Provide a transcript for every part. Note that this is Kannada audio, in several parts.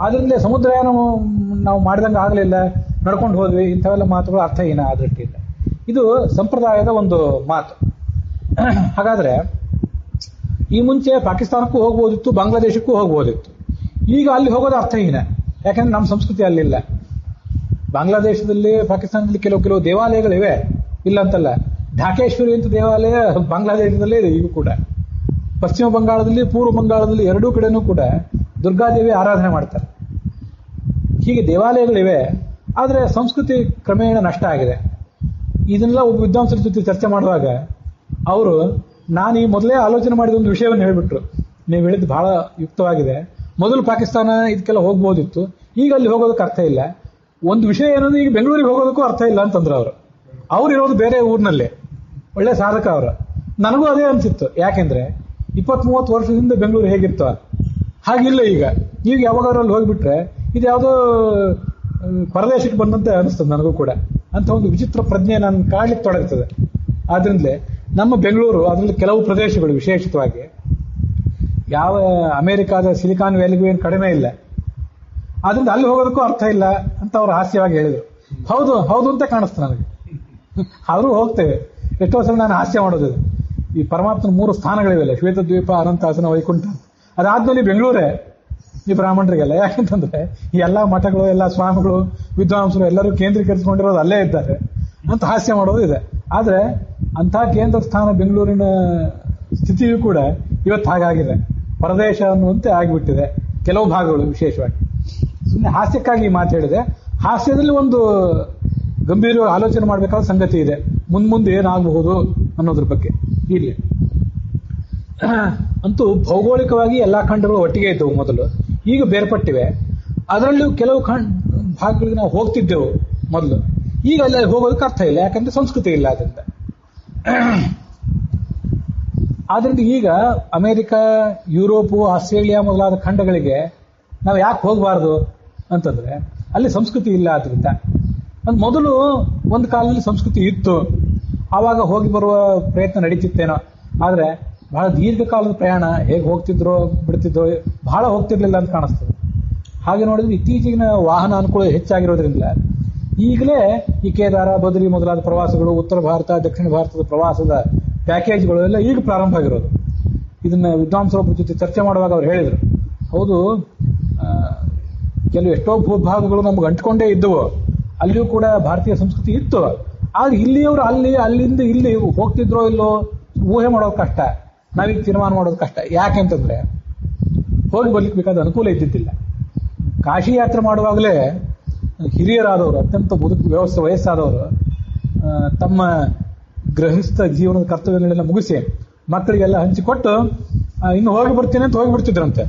ಆದ್ರಿಂದ ಸಮುದ್ರಯಾನ ನಾವು ಮಾಡಿದಂಗೆ ಆಗಲಿಲ್ಲ, ನಡ್ಕೊಂಡು ಹೋದ್ವಿ, ಇಂಥವೆಲ್ಲ ಮಾತುಗಳು ಅರ್ಥಹೀನ ಆ ದೃಷ್ಟಿಯಿಂದ. ಇದು ಸಂಪ್ರದಾಯದ ಒಂದು ಮಾತು. ಹಾಗಾದ್ರೆ ಈ ಮುಂಚೆ ಪಾಕಿಸ್ತಾನಕ್ಕೂ ಹೋಗ್ಬೋದಿತ್ತು, ಬಾಂಗ್ಲಾದೇಶಕ್ಕೂ ಹೋಗ್ಬೋದಿತ್ತು. ಈಗ ಅಲ್ಲಿ ಹೋಗೋದು ಅರ್ಥಹೀನ, ಯಾಕಂದ್ರೆ ನಮ್ಮ ಸಂಸ್ಕೃತಿ ಅಲ್ಲಿಲ್ಲ. ಬಾಂಗ್ಲಾದೇಶದಲ್ಲಿ, ಪಾಕಿಸ್ತಾನದಲ್ಲಿ ಕೆಲವು ದೇವಾಲಯಗಳಿವೆ, ಇಲ್ಲ ಅಂತಲ್ಲ. ಢಾಕೇಶ್ವರಿ ಅಂತ ದೇವಾಲಯ ಬಾಂಗ್ಲಾದೇಶದಲ್ಲೇ ಇದೆ ಈಗ ಕೂಡ. ಪಶ್ಚಿಮ ಬಂಗಾಳದಲ್ಲಿ, ಪೂರ್ವ ಬಂಗಾಳದಲ್ಲಿ ಎರಡೂ ಕಡೆನೂ ಕೂಡ ದುರ್ಗಾದೇವಿ ಆರಾಧನೆ ಮಾಡ್ತಾರೆ. ಹೀಗೆ ದೇವಾಲಯಗಳಿವೆ, ಆದರೆ ಸಂಸ್ಕೃತಿ ಕ್ರಮೇಣ ನಷ್ಟ ಆಗಿದೆ. ಇದನ್ನೆಲ್ಲ ಒಬ್ಬ ವಿದ್ವಾಂಸರ ಜೊತೆ ಚರ್ಚೆ ಮಾಡುವಾಗ ಅವರು, ನಾನು ಈ ಮೊದಲೇ ಆಲೋಚನೆ ಮಾಡಿದ ಒಂದು ವಿಷಯವನ್ನು ಹೇಳಿಬಿಟ್ರು. ನೀವು ಹೇಳಿದ್ದು ಬಹಳ ಯುಕ್ತವಾಗಿದೆ. ಮೊದಲು ಪಾಕಿಸ್ತಾನ ಇದಕ್ಕೆಲ್ಲ ಹೋಗ್ಬೋದಿತ್ತು, ಈಗ ಅಲ್ಲಿ ಹೋಗೋದಕ್ಕೆ ಅರ್ಥ ಇಲ್ಲ. ಒಂದು ವಿಷಯ ಏನಂದ್ರೆ ಈಗ ಬೆಂಗಳೂರಿಗೆ ಹೋಗೋದಕ್ಕೂ ಅರ್ಥ ಇಲ್ಲ ಅಂತಂದ್ರು ಅವ್ರು ಇರೋದು ಬೇರೆ ಊರಿನಲ್ಲೇ, ಒಳ್ಳೆ ಸಾಧಕ ಅವರು. ನನಗೂ ಅದೇ ಅನ್ಸಿತ್ತು, ಯಾಕೆಂದ್ರೆ 20-30 ವರ್ಷದಿಂದ ಬೆಂಗಳೂರು ಹೇಗಿತ್ತು ಹಾಗಿಲ್ಲ ಈಗ ಯಾವಾಗಾದ್ರೂ ಅಲ್ಲಿ ಹೋಗ್ಬಿಟ್ರೆ ಇದು ಯಾವುದೋ ಪರದೇಶಕ್ಕೆ ಬಂದಂತೆ ಅನಿಸ್ತದೆ ನನಗೂ ಕೂಡ. ಅಂತ ಒಂದು ವಿಚಿತ್ರ ಪ್ರಜ್ಞೆ ನಾನು ಕಾಡ್ಲಿಕ್ಕೆ ತೊಡಗ್ತದೆ. ಆದ್ರಿಂದಲೇ ನಮ್ಮ ಬೆಂಗಳೂರು, ಅದರಲ್ಲಿ ಕೆಲವು ಪ್ರದೇಶಗಳು ವಿಶೇಷವಾಗಿ ಯಾವ ಅಮೆರಿಕಾದ ಸಿಲಿಕಾನ್ ವ್ಯಾಲಿಗೂ ಏನು ಕಡಿಮೆ ಇಲ್ಲ, ಆದ್ರಿಂದ ಅಲ್ಲಿ ಹೋಗೋದಕ್ಕೂ ಅರ್ಥ ಇಲ್ಲ ಅಂತ ಅವರು ಹಾಸ್ಯವಾಗಿ ಹೇಳಿದರು. ಹೌದು ಅಂತ ಕಾಣಿಸ್ತು ನನಗೆ. ಆದರೂ ಹೋಗ್ತೇವೆ. ಎಷ್ಟೋ ಸಲ ನಾನು ಹಾಸ್ಯ ಮಾಡೋದಿದೆ. ಈ ಪರಮಾತ್ಮನ 3 ಸ್ಥಾನಗಳಿವೆಲ್ಲ, ಶ್ವೇತದ್ವೀಪ, ಅನಂತಾಸನ, ವೈಕುಂಠ. ಅದಾದ್ಮೇಲೆ ಬೆಂಗಳೂರೇ ಈ ಬ್ರಾಹ್ಮಣರಿಗೆಲ್ಲ. ಯಾಕೆಂತಂದ್ರೆ ಈ ಎಲ್ಲಾ ಮಠಗಳು, ಎಲ್ಲ ಸ್ವಾಮಿಗಳು, ವಿದ್ವಾಂಸರು ಎಲ್ಲರೂ ಕೇಂದ್ರೀಕರಿಸಿಕೊಂಡಿರೋದು ಅಲ್ಲೇ ಇದ್ದಾರೆ ಅಂತ ಹಾಸ್ಯ ಮಾಡೋದು ಇದೆ. ಆದ್ರೆ ಅಂಥ ಕೇಂದ್ರ ಸ್ಥಾನ ಬೆಂಗಳೂರಿನ ಸ್ಥಿತಿಯೂ ಕೂಡ ಇವತ್ತು ಹಾಗಾಗಿದೆ, ಪರದೇಶ ಅನ್ನುವಂತೆ ಆಗಿಬಿಟ್ಟಿದೆ ಕೆಲವು ಭಾಗಗಳು ವಿಶೇಷವಾಗಿ. ಸುಮ್ಮನೆ ಹಾಸ್ಯಕ್ಕಾಗಿ ಮಾತು ಹೇಳಿದೆ. ಹಾಸ್ಯದಲ್ಲಿ ಒಂದು ಗಂಭೀರ ಆಲೋಚನೆ ಮಾಡಬೇಕಾದ ಸಂಗತಿ ಇದೆ, ಮುಂದೆ ಏನಾಗಬಹುದು ಅನ್ನೋದ್ರ ಬಗ್ಗೆ. ಇಲ್ಲಿ ಅಂತೂ ಭೌಗೋಳಿಕವಾಗಿ ಎಲ್ಲಾ ಖಂಡಗಳು ಒಟ್ಟಿಗೆ ಇದ್ದವು ಮೊದಲು, ಈಗ ಬೇರ್ಪಟ್ಟಿವೆ. ಅದರಲ್ಲೂ ಕೆಲವು ಭಾಗಗಳಿಗೆ ನಾವು ಹೋಗ್ತಿದ್ದೆವು ಮೊದಲು, ಈಗ ಅಲ್ಲಿ ಹೋಗೋದಕ್ಕೆ ಅರ್ಥ ಇಲ್ಲ, ಯಾಕಂದ್ರೆ ಸಂಸ್ಕೃತಿ ಇಲ್ಲ ಅದರಿಂದ. ಆದ್ರಿಂದ ಈಗ ಅಮೆರಿಕ, ಯುರೋಪು, ಆಸ್ಟ್ರೇಲಿಯಾ ಮೊದಲಾದ ಖಂಡಗಳಿಗೆ ನಾವು ಯಾಕೆ ಹೋಗಬಾರ್ದು ಅಂತಂದ್ರೆ ಅಲ್ಲಿ ಸಂಸ್ಕೃತಿ ಇಲ್ಲ. ಆದ್ರಿಂದ ಮೊದಲು ಒಂದು ಕಾಲದಲ್ಲಿ ಸಂಸ್ಕೃತಿ ಇತ್ತು, ಆವಾಗ ಹೋಗಿ ಬರುವ ಪ್ರಯತ್ನ ನಡೀತಿತ್ತೇನೋ. ಆದ್ರೆ ಬಹಳ ದೀರ್ಘಕಾಲದ ಪ್ರಯಾಣ, ಹೇಗೆ ಹೋಗ್ತಿದ್ರೋ ಬಿಡ್ತಿದ್ರೋ, ಬಹಳ ಹೋಗ್ತಿರ್ಲಿಲ್ಲ ಅಂತ ಕಾಣಿಸ್ತದೆ. ಹಾಗೆ ನೋಡಿದ್ರೆ ಇತ್ತೀಚಿನ ವಾಹನ ಅನುಕೂಲ ಹೆಚ್ಚಾಗಿರೋದ್ರಿಂದ ಈಗಲೇ ಈ ಕೇದಾರ, ಬದ್ರಿ ಮೊದಲಾದ ಪ್ರವಾಸಗಳು, ಉತ್ತರ ಭಾರತ, ದಕ್ಷಿಣ ಭಾರತದ ಪ್ರವಾಸದ ಪ್ಯಾಕೇಜ್ಗಳು ಎಲ್ಲ ಈಗ ಪ್ರಾರಂಭ ಆಗಿರೋದು. ಇದನ್ನ ವಿದ್ವಾಂಸರೊಬ್ಬರ ಜೊತೆ ಚರ್ಚೆ ಮಾಡುವಾಗ ಅವ್ರು ಹೇಳಿದರು, ಹೌದು, ಎಷ್ಟೋ ಭೂಭಾಗಗಳು ನಮ್ಗೆ ಅಂಟ್ಕೊಂಡೇ ಇದ್ದವು, ಅಲ್ಲಿಯೂ ಕೂಡ ಭಾರತೀಯ ಸಂಸ್ಕೃತಿ ಇತ್ತು. ಆದ್ರೆ ಇಲ್ಲಿಯವರು ಅಲ್ಲಿಂದ ಇಲ್ಲಿ ಹೋಗ್ತಿದ್ರೋ ಇಲ್ಲೋ ಊಹೆ ಮಾಡೋದು ಕಷ್ಟ, ನಾವೀಗ ತೀರ್ಮಾನ ಮಾಡೋದು ಕಷ್ಟ. ಯಾಕೆಂತಂದ್ರೆ ಹೋಗಿ ಬರ್ಲಿಕ್ಕೆ ಬೇಕಾದ ಅನುಕೂಲ ಇದ್ದಿದ್ದಿಲ್ಲ. ಕಾಶಿ ಯಾತ್ರೆ ಮಾಡುವಾಗಲೇ ಹಿರಿಯರಾದವರು, ಅತ್ಯಂತ ವಯಸ್ಸಾದವರು ತಮ್ಮ ಗೃಹಸ್ಥ ಜೀವನದ ಕರ್ತವ್ಯಗಳನ್ನೆಲ್ಲ ಮುಗಿಸಿ ಮಕ್ಕಳಿಗೆಲ್ಲ ಹಂಚಿಕೊಟ್ಟು ಇನ್ನು ಹೋಗಿ ಬರ್ತೀನಿ ಅಂತ ಹೋಗಿಬಿಡ್ತಿದ್ರಂತೆ.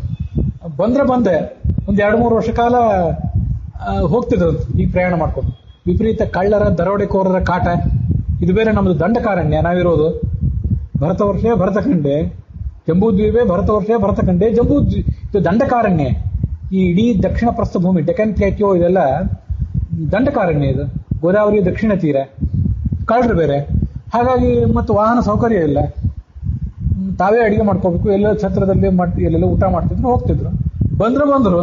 ಬಂದೆ ಒಂದು 2-3 ವರ್ಷ ಕಾಲ ಹೋಗ್ತಿದ್ರಂತೆ ಈಗ ಪ್ರಯಾಣ ಮಾಡ್ಕೊಂಡು. ವಿಪರೀತ ಕಳ್ಳರ, ದರೋಡೆಕೋರರ ಕಾಟ. ಇದು ಬೇರೆ ನಮ್ದು ದಂಡಕಾರಣ್ಯ ನಾವಿರೋದು. ಭರತವರ್ಷೇ ಭರತಖಂಡೆ, ಜಂಬೂದ್ವೀಪೇ ಭರತವರ್ಷೇ ಭರತಖಂಡೆ, ಇದು ದಂಡಕಾರಣ್ಯ. ಈ ಇಡೀ ದಕ್ಷಿಣ ಪ್ರಸ್ಥಭೂಮಿ, ಡೆಕ್ಕನ್ ಪ್ಲೇಟ್ಯೋ, ಇದೆಲ್ಲ ದಂಡಕಾರಣ್ಯ. ಇದು ಗೋದಾವರಿ ದಕ್ಷಿಣ ತೀರ, ಕಳ್ಳರು ಬೇರೆ. ಹಾಗಾಗಿ ಮತ್ತು ವಾಹನ ಸೌಕರ್ಯ ಇಲ್ಲ, ತಾವೇ ಅಡಿಗೆ ಮಾಡ್ಕೋಬೇಕು. ಎಲ್ಲ ಛತ್ರದಲ್ಲಿ ಎಲ್ಲೆಲ್ಲ ಊಟ ಮಾಡ್ತಿದ್ರು, ಹೋಗ್ತಿದ್ರು. ಬಂದ್ರು.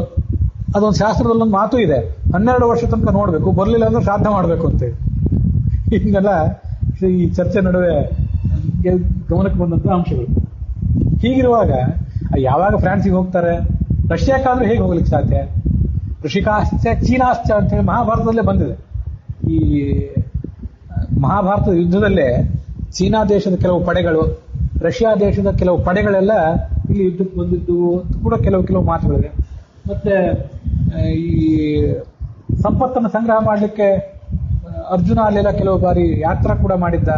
ಅದೊಂದು ಶಾಸ್ತ್ರದಲ್ಲೊಂದು ಮಾತು ಇದೆ, 12 ವರ್ಷ ತನಕ ನೋಡ್ಬೇಕು, ಬರ್ಲಿಲ್ಲ ಅಂದ್ರೆ ಶ್ರಾದ್ದ ಮಾಡ್ಬೇಕು ಅಂತೇಳಿ. ಹಿಂಗೆಲ್ಲ ಈ ಚರ್ಚೆ ನಡುವೆ ಗಮನಕ್ಕೆ ಬಂದಂತ ಅಂಶಗಳು. ಹೀಗಿರುವಾಗ ಯಾವಾಗ ಫ್ರಾನ್ಸಿಗೆ ಹೋಗ್ತಾರೆ, ರಷ್ಯಾಕ್ಕಾದ್ರೂ ಹೇಗೆ ಹೋಗ್ಲಿಕ್ಕೆ ಸಾಧ್ಯ? ಋಷಿಕಾಶ್ಚ ಚೀನಾಶ್ಚ ಅಂತ ಹೇಳಿ ಮಹಾಭಾರತದಲ್ಲೇ ಬಂದಿದೆ. ಈ ಮಹಾಭಾರತದ ಯುದ್ಧದಲ್ಲೇ ಚೀನಾ ದೇಶದ ಕೆಲವು ಪಡೆಗಳು, ರಷ್ಯಾ ದೇಶದ ಕೆಲವು ಪಡೆಗಳೆಲ್ಲ ಇಲ್ಲಿ ಯುದ್ಧಕ್ಕೆ ಬಂದಿದ್ದು ಕೂಡ ಕೆಲವು ಮಾತುಗಳಿವೆ. ಮತ್ತೆ ಈ ಸಂಪತ್ತನ್ನು ಸಂಗ್ರಹ ಮಾಡಲಿಕ್ಕೆ ಅರ್ಜುನ ಅಲ್ಲೆಲ್ಲ ಕೆಲವು ಬಾರಿ ಯಾತ್ರಾ ಕೂಡ ಮಾಡಿದ್ದ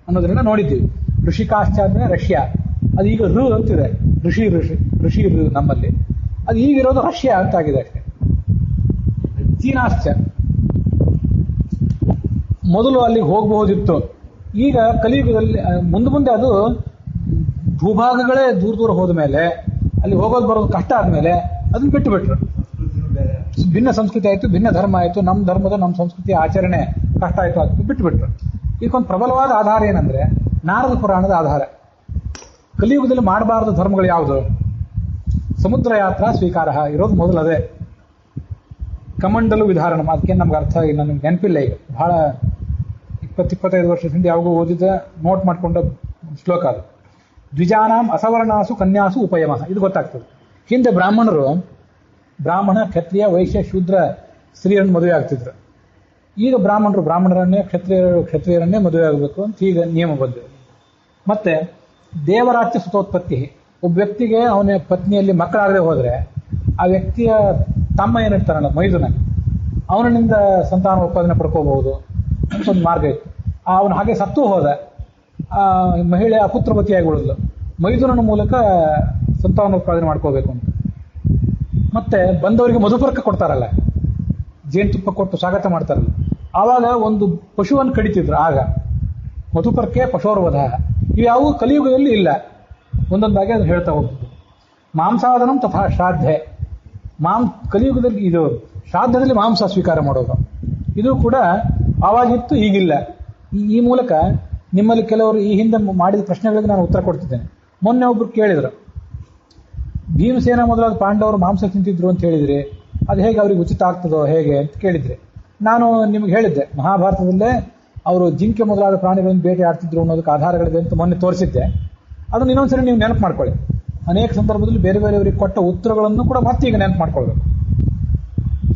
ಅನ್ನೋದ್ರಿಂದ ನೋಡಿದ್ದೀವಿ. ಋಷಿಕಾಶ್ಚ ಅಂದ್ರೆ ರಷ್ಯಾ, ಅದು ಈಗ ಅಂತಿದೆ, ಋಷಿ ನಮ್ಮಲ್ಲಿ. ಅದು ಈಗಿರೋದು ರಷ್ಯಾ ಅಂತಾಗಿದೆ ಅಷ್ಟೇ. ಚೀನಾಶ್ಚ ಮೊದಲು ಅಲ್ಲಿಗೆ ಹೋಗಬಹುದಿತ್ತು. ಈಗ ಕಲಿಯುಗದಲ್ಲಿ ಮುಂದೆ ಅದು ಭೂಭಾಗಗಳೇ ದೂರ ಹೋದ ಮೇಲೆ, ಅಲ್ಲಿ ಹೋಗೋದು ಬರೋದು ಕಷ್ಟ ಆದ್ಮೇಲೆ ಅದನ್ನ ಬಿಟ್ಟುಬಿಟ್ರು. ಭಿನ್ನ ಸಂಸ್ಕೃತಿ ಆಯ್ತು, ಭಿನ್ನ ಧರ್ಮ ಆಯ್ತು, ನಮ್ಮ ಧರ್ಮದ ನಮ್ಮ ಸಂಸ್ಕೃತಿ ಆಚರಣೆ ಕಷ್ಟ ಆಯ್ತು, ಅದಕ್ಕೆ ಬಿಟ್ಟುಬಿಟ್ರು. ಇದಕ್ಕೊಂದು ಪ್ರಬಲವಾದ ಆಧಾರ ಏನಂದ್ರೆ ನಾರದ ಪುರಾಣದ ಆಧಾರ. ಕಲಿಯುಗದಲ್ಲಿ ಮಾಡಬಾರದು ಧರ್ಮಗಳು ಯಾವುದು? ಸಮುದ್ರ ಯಾತ್ರಾ ಸ್ವೀಕಾರ ಇರೋದು ಮೊದಲದೇ. ಕಮಂಡಲು ವಿಧಾರಣಂ, ಅದಕ್ಕೆ ನಮ್ಗೆ ಅರ್ಥ ಇಲ್ಲ, ನಮ್ಗೆ ನೆನಪಿಲ್ಲ ಈಗ. ಬಹಳ 20-25 ವರ್ಷದ ಹಿಂದೆ ಯಾವಾಗೂ ಓದಿದ ನೋಟ್ ಮಾಡ್ಕೊಂಡ ಶ್ಲೋಕ ಅದು. ದ್ವಿಜಾನಾಂ ಅಸವರ್ಣಾಸು ಕನ್ಯಾಸು ಉಪಯಮಃ, ಇದು ಗೊತ್ತಾಗ್ತದೆ. ಹಿಂದೆ ಬ್ರಾಹ್ಮಣ, ಕ್ಷತ್ರಿಯ, ವೈಶ್ಯ, ಶೂದ್ರ ಸ್ತ್ರೀಯರನ್ನು ಮದುವೆ ಆಗ್ತಿದ್ರು. ಈಗ ಬ್ರಾಹ್ಮಣರನ್ನೇ, ಕ್ಷತ್ರಿಯರನ್ನೇ ಮದುವೆ ಆಗಬೇಕು ಅಂತ ಈಗ ನಿಯಮ ಬಂದಿದೆ. ಮತ್ತೆ ದೇವರಾಜ್ಯ ಸುತೋತ್ಪತ್ತಿ, ಒಬ್ಬ ವ್ಯಕ್ತಿಗೆ ಅವನ ಪತ್ನಿಯಲ್ಲಿ ಮಕ್ಕಳಾಗದೆ ಹೋದರೆ ಆ ವ್ಯಕ್ತಿಯ ತಮ್ಮ ಏನಿರ್ತಾರಲ್ಲ ಮೈದುನ, ಅವನಿಂದ ಸಂತಾನ ಉತ್ಪಾದನೆ ಪಡ್ಕೋಬಹುದು ಅಂತ ಒಂದು ಮಾರ್ಗ ಇತ್ತು. ಅವನು ಹಾಗೆ ಸತ್ತು ಹೋದ, ಆ ಮಹಿಳೆ ಅಪುತ್ರವತಿಯಾಗಿ ಉಳಿದ್ಲು, ಮೈದುನನ ಮೂಲಕ ಸಂತಾನ ಉತ್ಪಾದನೆ ಮಾಡ್ಕೋಬೇಕು ಅಂತ. ಮತ್ತೆ ಬಂದವರಿಗೆ ಮಧುಪರ್ಕ ಕೊಡ್ತಾರಲ್ಲ, ಜೇನುತುಪ್ಪ ಕೊಟ್ಟು ಸ್ವಾಗತ ಮಾಡ್ತಾರಲ್ಲ, ಆವಾಗ ಒಂದು ಪಶುವನ್ನು ಕಡಿತಿದ್ರು. ಆಗ ಮಧುಪರ್ಕೆ ಪಶೋರ್ವಧ, ಇವ್ಯಾವು ಕಲಿಯುಗದಲ್ಲಿ ಇಲ್ಲ. ಒಂದೊಂದಾಗಿ ಅದು ಹೇಳ್ತಾ ಹೋಗ್ತಿದ್ರು. ಮಾಂಸಾದನಂ ತಥಾ ಶ್ರಾದ್ಧೆ, ಕಲಿಯುಗದಲ್ಲಿ ಇದು ಶ್ರಾದ್ದದಲ್ಲಿ ಮಾಂಸ ಸ್ವೀಕಾರ ಮಾಡೋದು, ಇದು ಕೂಡ ಆವಾಗಿತ್ತು, ಈಗಿಲ್ಲ. ಈ ಮೂಲಕ ನಿಮ್ಮಲ್ಲಿ ಕೆಲವರು ಈ ಹಿಂದೆ ಮಾಡಿದ ಪ್ರಶ್ನೆಗಳಿಗೆ ನಾನು ಉತ್ತರ ಕೊಡ್ತಿದ್ದೇನೆ. ಮೊನ್ನೆ ಒಬ್ರು ಕೇಳಿದ್ರು, ಭೀಮಸೇನ ಮೊದಲಾದ ಪಾಂಡವರು ಮಾಂಸ ತಿಂತಿದ್ರು ಅಂತ ಹೇಳಿದ್ರಿ, ಅದು ಹೇಗೆ ಅವ್ರಿಗೆ ಉಚಿತ ಆಗ್ತದೋ ಹೇಗೆ ಅಂತ ಕೇಳಿದ್ರೆ, ನಾನು ನಿಮ್ಗೆ ಹೇಳಿದ್ದೆ ಮಹಾಭಾರತದಲ್ಲೇ ಅವರು ಜಿಂಕೆ ಮೊದಲಾದ ಪ್ರಾಣಿಗಳನ್ನು ಬೇಟೆ ಆಡ್ತಿದ್ರು ಅನ್ನೋದಕ್ಕೆ ಆಧಾರಗಳಿದೆ ಅಂತ ಮೊನ್ನೆ ತೋರಿಸಿದ್ದೆ. ಅದನ್ನು ಇನ್ನೊಂದ್ಸರಿ ನೀವು ನೆನಪು ಮಾಡ್ಕೊಳ್ಳಿ. ಅನೇಕ ಸಂದರ್ಭದಲ್ಲಿ ಬೇರೆ ಬೇರೆಯವರಿಗೆ ಕೊಟ್ಟ ಉತ್ತರಗಳನ್ನು ಕೂಡ ಮತ್ತೆ ಈಗ ನೆನಪು ಮಾಡ್ಕೊಳ್ಬೇಕು.